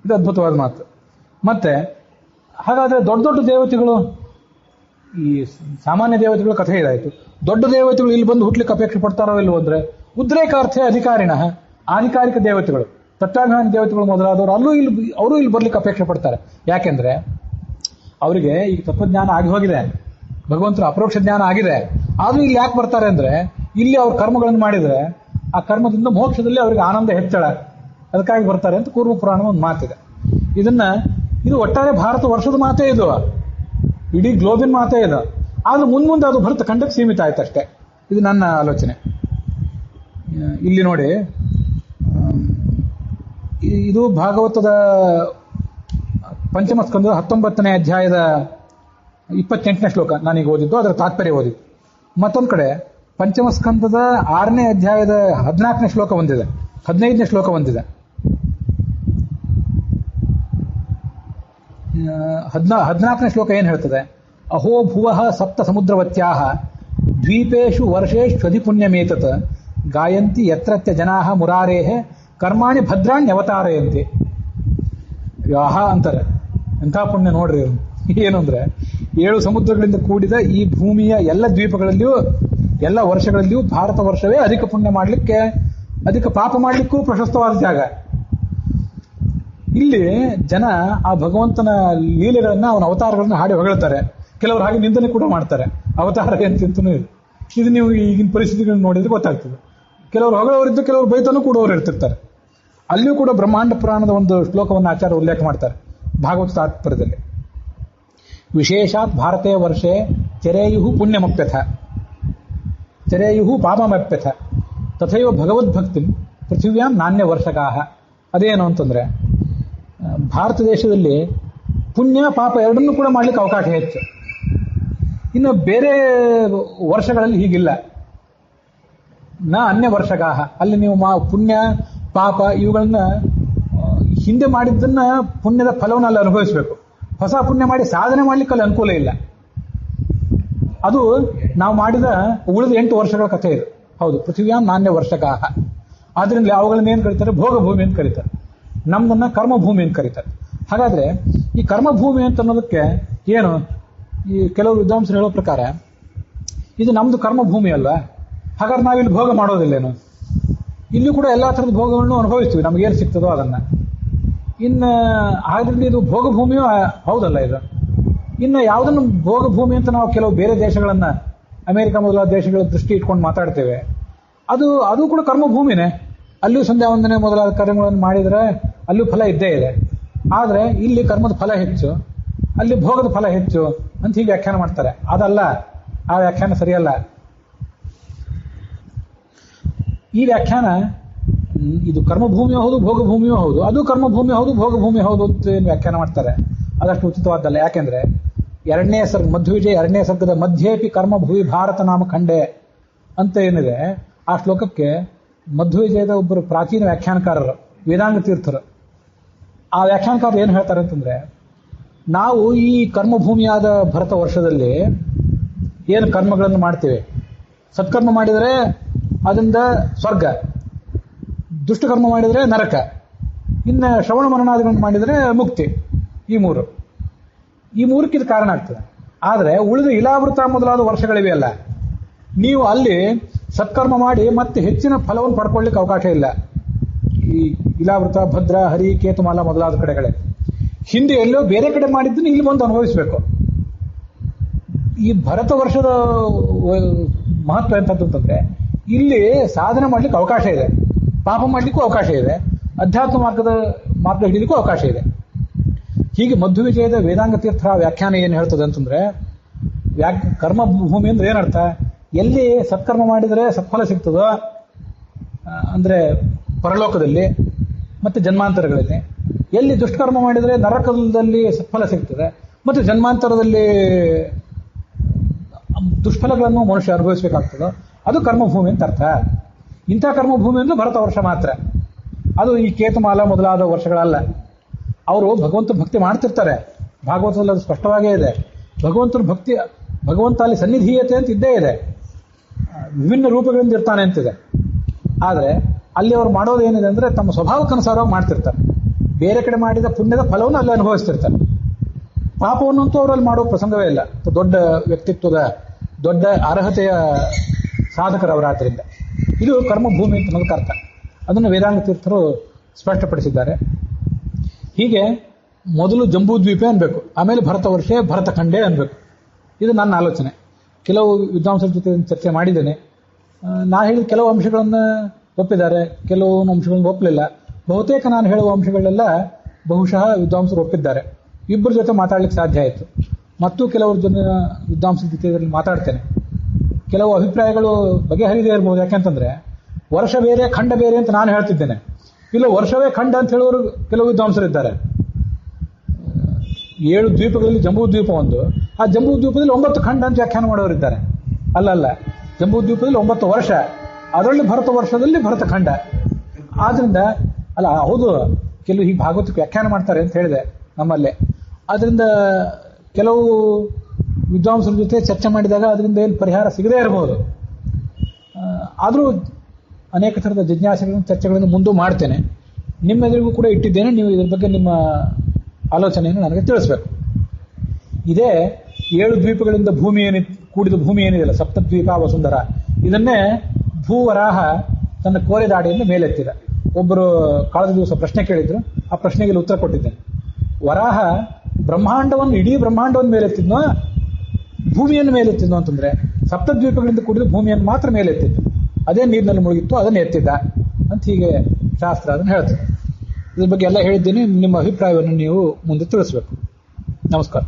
ಇದು ಅದ್ಭುತವಾದ ಮಾತು. ಮತ್ತೆ ಹಾಗಾದ್ರೆ ದೊಡ್ಡ ದೊಡ್ಡ ದೇವತೆಗಳು, ಈ ಸಾಮಾನ್ಯ ದೇವತೆಗಳು ಕಥೆ ಇದಾಯಿತು. ದೊಡ್ಡ ದೇವತೆಗಳು ಇಲ್ಲಿ ಬಂದು ಹುಟ್ಲಿಕ್ಕೆ ಅಪೇಕ್ಷೆ ಪಡ್ತಾರೋ ಇಲ್ವೋ ಅಂದ್ರೆ ಉದ್ರೇಕಾರ್ಥೆ ಅಧಿಕಾರಿಣ, ಆಧಿಕಾರಿಕ ದೇವತೆಗಳು ತತ್ವಾಭಿಮಾನಿ ದೇವತೆಗಳು ಮೊದಲಾದವರು ಅವರು ಇಲ್ಲಿ ಬರ್ಲಿಕ್ಕೆ ಅಪೇಕ್ಷೆ ಪಡ್ತಾರೆ. ಯಾಕೆಂದ್ರೆ ಅವರಿಗೆ ಈಗ ತತ್ವಜ್ಞಾನ ಆಗಿ ಹೋಗಿದೆ, ಭಗವಂತನ ಅಪರೋಕ್ಷ ಜ್ಞಾನ ಆಗಿದೆ. ಆದ್ರೂ ಇಲ್ಲಿ ಯಾಕೆ ಬರ್ತಾರೆ ಅಂದ್ರೆ ಇಲ್ಲಿ ಅವ್ರ ಕರ್ಮಗಳನ್ನು ಮಾಡಿದ್ರೆ ಆ ಕರ್ಮದಿಂದ ಮೋಕ್ಷದಲ್ಲಿ ಅವ್ರಿಗೆ ಆನಂದ ಹೆಚ್ಚಳ, ಅದಕ್ಕಾಗಿ ಬರ್ತಾರೆ ಅಂತ ಕೂರ್ಮ ಪುರಾಣ ಒಂದು ಮಾತಿದೆ. ಇದು ಒಟ್ಟಾರೆ ಭಾರತ ವರ್ಷದ ಮಾತೇ ಇದು, ಇಡೀ ಗ್ಲೋಬಿನ್ ಮಾತೇ ಇದು. ಆದ್ರೂ ಮುಂದೆ ಅದು ಭರತ ಖಂಡಕ್ಕೆ ಸೀಮಿತ ಆಯ್ತು ಅಷ್ಟೇ. ಇದು ನನ್ನ ಆಲೋಚನೆ. ಇಲ್ಲಿ ನೋಡಿ, ಇದು ಭಾಗವತದ ಪಂಚಮ ಸ್ಕಂದದ 19ನೇ ಅಧ್ಯಾಯದ 28ನೇ ಶ್ಲೋಕ ನಾನೀಗ ಓದಿದ್ದು, ಅದರ ತಾತ್ಪರ್ಯ ಓದಿದ್ದು. ಮತ್ತೊಂದು ಕಡೆ ಪಂಚಮ ಸ್ಕಂದದ 6ನೇ ಅಧ್ಯಾಯದ 14ನೇ ಶ್ಲೋಕ ಒಂದಿದೆ, 15ನೇ ಶ್ಲೋಕ ಒಂದಿದೆ. 14ನೇ ಶ್ಲೋಕ ಏನ್ ಹೇಳ್ತದೆ? ಅಹೋ ಭುವಃ ಸಪ್ತ ಸಮುದ್ರವತ್ಯಾಹ ದ್ವೀಪೇಶು ವರ್ಷೇಶ್ವಧಿ ಪುಣ್ಯಮೇತತ್ ಗಾಯಂತಿ ಯತ್ರತ್ಯ ಜನಾಹ ಮುರಾರೇಹ ಕರ್ಮಾಣಿ ಭದ್ರಾಣ್ಯವತಾರಯಂತಿ. ಯಾಹ ಅಂತಾರೆ. ಎಂಥ ಪುಣ್ಯ ನೋಡ್ರಿ. ಏನು ಅಂದ್ರೆ 7 ಸಮುದ್ರಗಳಿಂದ ಕೂಡಿದ ಈ ಭೂಮಿಯ ಎಲ್ಲ ದ್ವೀಪಗಳಲ್ಲಿಯೂ ಎಲ್ಲ ವರ್ಷಗಳಲ್ಲಿಯೂ ಭಾರತ ವರ್ಷವೇ ಅಧಿಕ ಪುಣ್ಯ ಮಾಡಲಿಕ್ಕೆ, ಅಧಿಕ ಪಾಪ ಮಾಡಲಿಕ್ಕೂ ಪ್ರಶಸ್ತವಾದ ಜಾಗ. ಇಲ್ಲಿ ಜನ ಆ ಭಗವಂತನ ಲೀಲೆಗಳನ್ನ, ಅವನ ಅವತಾರಗಳನ್ನ ಹಾಡಿ ಹೊಗಳ್ತಾರೆ. ಕೆಲವರು ಹಾಗೆ ನಿಂದನೆ ಕೂಡ ಮಾಡ್ತಾರೆ. ಅವತಾರ ಎಂತನೂ ಇದೆ. ಇದು ನೀವು ಈಗಿನ ಪರಿಸ್ಥಿತಿಗಳನ್ನ ನೋಡಿದ್ರೆ ಗೊತ್ತಾಗ್ತದೆ. ಕೆಲವರು ಹೊಗಳವರಿದ್ದು, ಕೆಲವರು ಬೈತಾನೂ ಕೂಡವರು ಇರ್ತಿರ್ತಾರೆ. ಅಲ್ಲಿಯೂ ಕೂಡ ಬ್ರಹ್ಮಾಂಡ ಪುರಾಣದ ಒಂದು ಶ್ಲೋಕವನ್ನು ಆಚಾರ್ಯ ಉಲ್ಲೇಖ ಮಾಡ್ತಾರೆ ಭಾಗವತ ತಾತ್ಪರ್ಯದಲ್ಲಿ. ವಿಶೇಷಾತ್ ಭಾರತೀಯ ವರ್ಷೆ ಚರೇಯು ಪುಣ್ಯಮಪ್ಯಥ ಚರೇಯು ಪಾಪಮಪ್ಯಥ ತಥೈವ ಭಗವದ್ಭಕ್ತಿ ಪೃಥಿವ್ಯಾಂ ನಾಣ್ಯ ವರ್ಷಗಾಹ. ಅದೇನು ಅಂತಂದ್ರೆ, ಭಾರತ ದೇಶದಲ್ಲಿ ಪುಣ್ಯ ಪಾಪ ಎರಡನ್ನೂ ಕೂಡ ಮಾಡ್ಲಿಕ್ಕೆ ಅವಕಾಶ ಹೆಚ್ಚು. ಇನ್ನು ಬೇರೆ ವರ್ಷಗಳಲ್ಲಿ ಹೀಗಿಲ್ಲ. ಅನ್ಯ ವರ್ಷಗಾಹ, ಅಲ್ಲಿ ನೀವು ಪುಣ್ಯ ಪಾಪ ಇವುಗಳನ್ನ ಹಿಂದೆ ಮಾಡಿದ್ದನ್ನ ಪುಣ್ಯದ ಫಲವನ್ನು ಅಲ್ಲಿ ಅನುಭವಿಸಬೇಕು. ಹೊಸ ಪುಣ್ಯ ಮಾಡಿ ಸಾಧನೆ ಮಾಡ್ಲಿಕ್ಕೆ ಅಲ್ಲಿ ಅನುಕೂಲ ಇಲ್ಲ. ಅದು ನಾವು ಮಾಡಿದ ಉಳಿದ 8 ವರ್ಷಗಳ ಕಥೆ ಇದು. ಹೌದು, ಪೃಥ್ವಿಯಾಂ ನಾಣ್ಯ ವರ್ಷಗಾಹ. ಆದ್ರಿಂದ ಅವುಗಳನ್ನ ಏನ್ ಕರೀತಾರೆ? ಭೋಗಭೂಮಿ ಅಂತ ಕರೀತಾರೆ. ನಮ್ದನ್ನ ಕರ್ಮಭೂಮಿ ಅಂತ ಕರೀತಾರೆ. ಹಾಗಾದ್ರೆ ಈ ಕರ್ಮಭೂಮಿ ಅಂತ ಅನ್ನೋದಕ್ಕೆ ಏನು, ಈ ಕೆಲವು ವಿದ್ವಾಂಸರು ಹೇಳೋ ಪ್ರಕಾರ ಇದು ನಮ್ದು ಕರ್ಮಭೂಮಿ ಅಲ್ವಾ, ಹಾಗಾದ್ರೆ ನಾವಿಲ್ಲಿ ಭೋಗ ಮಾಡೋದಿಲ್ಲೇನು? ಇಲ್ಲಿ ಕೂಡ ಎಲ್ಲಾ ಥರದ ಭೋಗಗಳನ್ನು ಅನುಭವಿಸ್ತೀವಿ, ನಮಗೇನು ಸಿಗ್ತದೋ ಅದನ್ನ. ಇನ್ನು ಆದ್ರಿಂದ ಇದು ಭೋಗಭೂಮಿಯೂ ಹೌದಲ್ಲ ಇದು. ಇನ್ನು ಯಾವುದನ್ನು ಭೋಗಭೂಮಿ ಅಂತ ನಾವು ಕೆಲವು ಬೇರೆ ದೇಶಗಳನ್ನ, ಅಮೆರಿಕ ಮೊದಲಾದ ದೇಶಗಳ ದೃಷ್ಟಿ ಇಟ್ಕೊಂಡು ಮಾತಾಡ್ತೇವೆ, ಅದು ಕೂಡ ಕರ್ಮಭೂಮಿನೇ. ಅಲ್ಲಿಯೂ ಸಂಧ್ಯಾ ವಂದನೆ ಮೊದಲಾದ ಕರ್ಮಗಳನ್ನು ಮಾಡಿದ್ರೆ ಅಲ್ಲೂ ಫಲ ಇದ್ದೇ ಇದೆ. ಆದ್ರೆ ಇಲ್ಲಿ ಕರ್ಮದ ಫಲ ಹೆಚ್ಚು, ಅಲ್ಲಿ ಭೋಗದ ಫಲ ಹೆಚ್ಚು ಅಂತ ಹೀಗೆ ವ್ಯಾಖ್ಯಾನ ಮಾಡ್ತಾರೆ. ಅದಲ್ಲ, ಆ ವ್ಯಾಖ್ಯಾನ ಸರಿಯಲ್ಲ. ಈ ವ್ಯಾಖ್ಯಾನ ಇದು ಕರ್ಮಭೂಮಿಯೂ ಹೌದು ಭೋಗಭೂಮಿಯೂ ಹೌದು, ಅದು ಕರ್ಮಭೂಮಿ ಹೌದು ಭೋಗಭೂಮಿ ಹೌದು ಅಂತ ಏನು ವ್ಯಾಖ್ಯಾನ ಮಾಡ್ತಾರೆ, ಅದಷ್ಟು ಉಚಿತವಾದಲ್ಲ. ಯಾಕೆಂದ್ರೆ ಮಧ್ವಿಜಯ 2ನೇ ಸರ್ಗದ ಮಧ್ಯೇಪಿ ಕರ್ಮಭೂಮಿ ಭಾರತ ನಾಮ ಖಂಡೆ ಅಂತ ಏನಿದೆ, ಆ ಶ್ಲೋಕಕ್ಕೆ ಮಧ್ವಿಜಯದ ಒಬ್ಬರು ಪ್ರಾಚೀನ ವ್ಯಾಖ್ಯಾನಕಾರರು, ವೇದಾಂಗ ತೀರ್ಥರು, ಆ ವ್ಯಾಖ್ಯಾನಕಾರರು ಏನು ಹೇಳ್ತಾರೆ ಅಂತಂದ್ರೆ, ನಾವು ಈ ಕರ್ಮಭೂಮಿಯಾದ ಭರತ ವರ್ಷದಲ್ಲಿ ಏನು ಕರ್ಮಗಳನ್ನು ಮಾಡ್ತೇವೆ, ಸತ್ಕರ್ಮ ಮಾಡಿದರೆ ಅದರಿಂದ ಸ್ವರ್ಗ, ದುಷ್ಟಕರ್ಮ ಮಾಡಿದರೆ ನರಕ, ಇನ್ನು ಶ್ರವಣ ಮನನಾದಿಗಳನ್ನು ಮಾಡಿದರೆ ಮುಕ್ತಿ. ಈ ಮೂರಕ್ಕೆ ಇದು ಕಾರಣ ಆಗ್ತದೆ. ಆದರೆ ಉಳಿದ ಇಲಾವೃತ ಮೊದಲಾದ ವರ್ಷಗಳಿವೆಯಲ್ಲ, ನೀವು ಅಲ್ಲಿ ಸತ್ಕರ್ಮ ಮಾಡಿ ಮತ್ತೆ ಹೆಚ್ಚಿನ ಫಲವನ್ನು ಪಡ್ಕೊಳ್ಳಿಕ್ಕೆ ಅವಕಾಶ ಇಲ್ಲ. ಈ ಇಲಾವೃತ, ಭದ್ರ, ಹರಿ, ಕೇತುಮಾಲ ಮೊದಲಾದ ಕಡೆಗಳೇ ಹಿಂದೆ ಎಲ್ಲೋ ಬೇರೆ ಕಡೆ ಮಾಡಿದ್ದನ್ನು ಇಲ್ಲಿ ಬಂದು ಅನುಭವಿಸಬೇಕು. ಈ ಭರತ ವರ್ಷದ ಮಹತ್ವ ಎಂತದ್ದು ಅಂತಂದ್ರೆ, ಇಲ್ಲಿ ಸಾಧನೆ ಮಾಡ್ಲಿಕ್ಕೆ ಅವಕಾಶ ಇದೆ, ಪಾಪ ಮಾಡ್ಲಿಕ್ಕೂ ಅವಕಾಶ ಇದೆ, ಅಧ್ಯಾತ್ಮ ಮಾರ್ಗ ಹಿಡಿಲಿಕ್ಕೂ ಅವಕಾಶ ಇದೆ. ಹೀಗೆ ಮಧ್ವಿಜಯದ ವೇದಾಂಗ ತೀರ್ಥ ವ್ಯಾಖ್ಯಾನ ಏನು ಹೇಳ್ತದೆ ಅಂತಂದ್ರೆ, ಕರ್ಮಭೂಮಿ ಅಂದ್ರೆ ಏನರ್ಥ? ಎಲ್ಲಿ ಸತ್ಕರ್ಮ ಮಾಡಿದರೆ ಸತ್ಫಲ ಸಿಗ್ತದೋ, ಅಂದ್ರೆ ಪರಲೋಕದಲ್ಲಿ ಮತ್ತೆ ಜನ್ಮಾಂತರಗಳಲ್ಲಿ, ಎಲ್ಲಿ ದುಷ್ಕರ್ಮ ಮಾಡಿದರೆ ನರಕದಲ್ಲಿ ಸತ್ಫಲ ಸಿಗ್ತದೆ ಮತ್ತೆ ಜನ್ಮಾಂತರದಲ್ಲಿ ದುಷ್ಫಲಗಳನ್ನು ಮನುಷ್ಯ ಅನುಭವಿಸಬೇಕಾಗ್ತದೋ, ಅದು ಕರ್ಮಭೂಮಿ ಅಂತ ಅರ್ಥ. ಇಂಥ ಕರ್ಮಭೂಮಿ ಅಂದ್ರೆ ಭರತ ವರ್ಷ ಮಾತ್ರ. ಅದು ಈ ಕೇತುಮಾಲ ಮೊದಲಾದ ವರ್ಷಗಳಲ್ಲ. ಅವರು ಭಗವಂತ ಭಕ್ತಿ ಮಾಡ್ತಿರ್ತಾರೆ, ಭಾಗವತದಲ್ಲಿ ಅದು ಸ್ಪಷ್ಟವಾಗೇ ಇದೆ. ಭಗವಂತ ಅಲ್ಲಿ ಸನ್ನಿಧೀಯತೆ ಅಂತ ಇದ್ದೇ ಇದೆ, ವಿಭಿನ್ನ ರೂಪಗಳಿಂದ ಇರ್ತಾನೆ ಅಂತಿದೆ. ಆದರೆ ಅಲ್ಲಿ ಅವ್ರು ಮಾಡೋದು ಏನಿದೆ ಅಂದ್ರೆ ತಮ್ಮ ಸ್ವಭಾವಕ್ಕನುಸಾರವಾಗಿ ಮಾಡ್ತಿರ್ತಾರೆ. ಬೇರೆ ಕಡೆ ಮಾಡಿದ ಪುಣ್ಯದ ಫಲವನ್ನು ಅಲ್ಲಿ ಅನುಭವಿಸ್ತಿರ್ತಾರೆ. ಪಾಪವನ್ನಂತೂ ಅವರಲ್ಲಿ ಮಾಡೋ ಪ್ರಸಂಗವೇ ಇಲ್ಲ. ದೊಡ್ಡ ವ್ಯಕ್ತಿತ್ವದ, ದೊಡ್ಡ ಅರ್ಹತೆಯ ಸಾಧಕರವರಾದ್ರಿಂದ ಇದು ಕರ್ಮಭೂಮಿ ಅಂತ ಅನ್ನೋದಕ್ಕೆ ಅರ್ಥ. ಅದನ್ನು ವೇದಾಂಗ ತೀರ್ಥರು ಸ್ಪಷ್ಟಪಡಿಸಿದ್ದಾರೆ. ಹೀಗೆ ಮೊದಲು ಜಂಬೂದ್ವೀಪ ಅನ್ಬೇಕು, ಆಮೇಲೆ ಭರತವರ್ಷೆ ಭರತಖಂಡೇ ಅನ್ಬೇಕು. ಇದು ನನ್ನ ಆಲೋಚನೆ. ಕೆಲವು ವಿದ್ವಾಂಸರ ಜೊತೆ ಚರ್ಚೆ ಮಾಡಿದ್ದೇನೆ. ನಾ ಹೇಳಿದ ಕೆಲವು ಅಂಶಗಳನ್ನು ಒಪ್ಪಿದ್ದಾರೆ, ಕೆಲವು ಅಂಶಗಳನ್ನು ಒಪ್ಪಲಿಲ್ಲ. ಬಹುತೇಕ ನಾನು ಹೇಳುವ ಅಂಶಗಳೆಲ್ಲ ಬಹುಶಃ ವಿದ್ವಾಂಸರು ಒಪ್ಪಿದ್ದಾರೆ. ಇಬ್ಬರ ಜೊತೆ ಮಾತಾಡ್ಲಿಕ್ಕೆ ಸಾಧ್ಯ ಆಯಿತು. ಮತ್ತು ಕೆಲವರು ವಿದ್ವಾಂಸರ ಜೊತೆ ಇದರಲ್ಲಿ ಮಾತಾಡ್ತೇನೆ. ಕೆಲವು ಅಭಿಪ್ರಾಯಗಳು ಬಗೆಹರಿದೇ ಇರ್ಬೋದು. ಯಾಕೆಂತಂದ್ರೆ ವರ್ಷ ಬೇರೆ ಖಂಡ ಬೇರೆ ಅಂತ ನಾನು ಹೇಳ್ತಿದ್ದೇನೆ. ಇಲ್ಲ, ವರ್ಷವೇ ಖಂಡ ಅಂತ ಹೇಳೋರು ಕೆಲವು ವಿದ್ವಾಂಸರಿದ್ದಾರೆ. 7 ದ್ವೀಪಗಳಲ್ಲಿ ಜಂಬೂ ದ್ವೀಪ ಒಂದು, ಆ ಜಂಬೂ ದ್ವೀಪದಲ್ಲಿ 9 ಖಂಡ ಅಂತ ವ್ಯಾಖ್ಯಾನ ಮಾಡೋರಿದ್ದಾರೆ. ಅಲ್ಲಲ್ಲ, ಜಂಬೂ ದ್ವೀಪದಲ್ಲಿ 9 ವರ್ಷ, ಅದರಲ್ಲಿ ಭರತ ವರ್ಷದಲ್ಲಿ ಭರತ ಖಂಡ. ಆದ್ರಿಂದ ಅಲ್ಲ, ಹೌದು, ಕೆಲವು ಹೀಗೆ ಭಾಗವತಕ್ಕೆ ವ್ಯಾಖ್ಯಾನ ಮಾಡ್ತಾರೆ ಅಂತ ಹೇಳಿದೆ ನಮ್ಮಲ್ಲೇ. ಆದ್ರಿಂದ ಕೆಲವು ವಿದ್ವಾಂಸರ ಜೊತೆ ಚರ್ಚೆ ಮಾಡಿದಾಗ ಅದರಿಂದ ಏನು ಪರಿಹಾರ ಸಿಗದೇ ಇರಬಹುದು. ಆದರೂ ಅನೇಕ ಥರದ ಜಿಜ್ಞಾಸೆಗಳನ್ನು ಚರ್ಚೆಗಳನ್ನು ಮುಂದೆ ಮಾಡ್ತೇನೆ. ನಿಮ್ಮೆದುರಿಗೂ ಕೂಡ ಇಟ್ಟಿದ್ದೇನೆ. ನೀವು ಇದ್ರ ಬಗ್ಗೆ ನಿಮ್ಮ ಆಲೋಚನೆಯನ್ನು ನನಗೆ ತಿಳಿಸ್ಬೇಕು. ಇದೇ 7 ದ್ವೀಪಗಳಿಂದ ಕೂಡಿದ ಭೂಮಿ ಏನಿದೆಯಲ್ಲ, ಸಪ್ತದ್ವೀಪ ವಸುಂಧರ, ಇದನ್ನೇ ಭೂವರಾಹ ತನ್ನ ಕೋರೆದಾಡಿಯನ್ನು ಮೇಲೆತ್ತಿದ. ಒಬ್ಬರು ಕಳೆದ ದಿವಸ ಪ್ರಶ್ನೆ ಕೇಳಿದ್ರು, ಆ ಪ್ರಶ್ನೆಗೆ ಉತ್ತರ ಕೊಟ್ಟಿದ್ದೇನೆ. ವರಾಹ ಬ್ರಹ್ಮಾಂಡವನ್ನು, ಇಡೀ ಬ್ರಹ್ಮಾಂಡವನ್ನು ಮೇಲೆತ್ತಿದ್ನೋ ಭೂಮಿಯನ್ನು ಮೇಲೆತ್ತಿದ್ನೋ ಅಂತಂದ್ರೆ ಸಪ್ತದ್ವೀಪಗಳಿಂದ ಕೂಡಿದ ಭೂಮಿಯನ್ನು ಮಾತ್ರ ಮೇಲೆತ್ತಿದ್ದು. ಅದೇ ನೀರಿನಲ್ಲಿ ಮುಳುಗಿತ್ತು, ಅದನ್ನು ಎತ್ತಿದ್ದ ಅಂತ ಹೀಗೆ ಶಾಸ್ತ್ರ ಅದನ್ನು ಹೇಳ್ತದೆ. ಇದ್ರ ಬಗ್ಗೆ ಎಲ್ಲ ಹೇಳಿದ್ದೀನಿ. ನಿಮ್ಮ ಅಭಿಪ್ರಾಯವನ್ನು ನೀವು ಮುಂದೆ ತಿಳಿಸ್ಬೇಕು. ನಮಸ್ಕಾರ.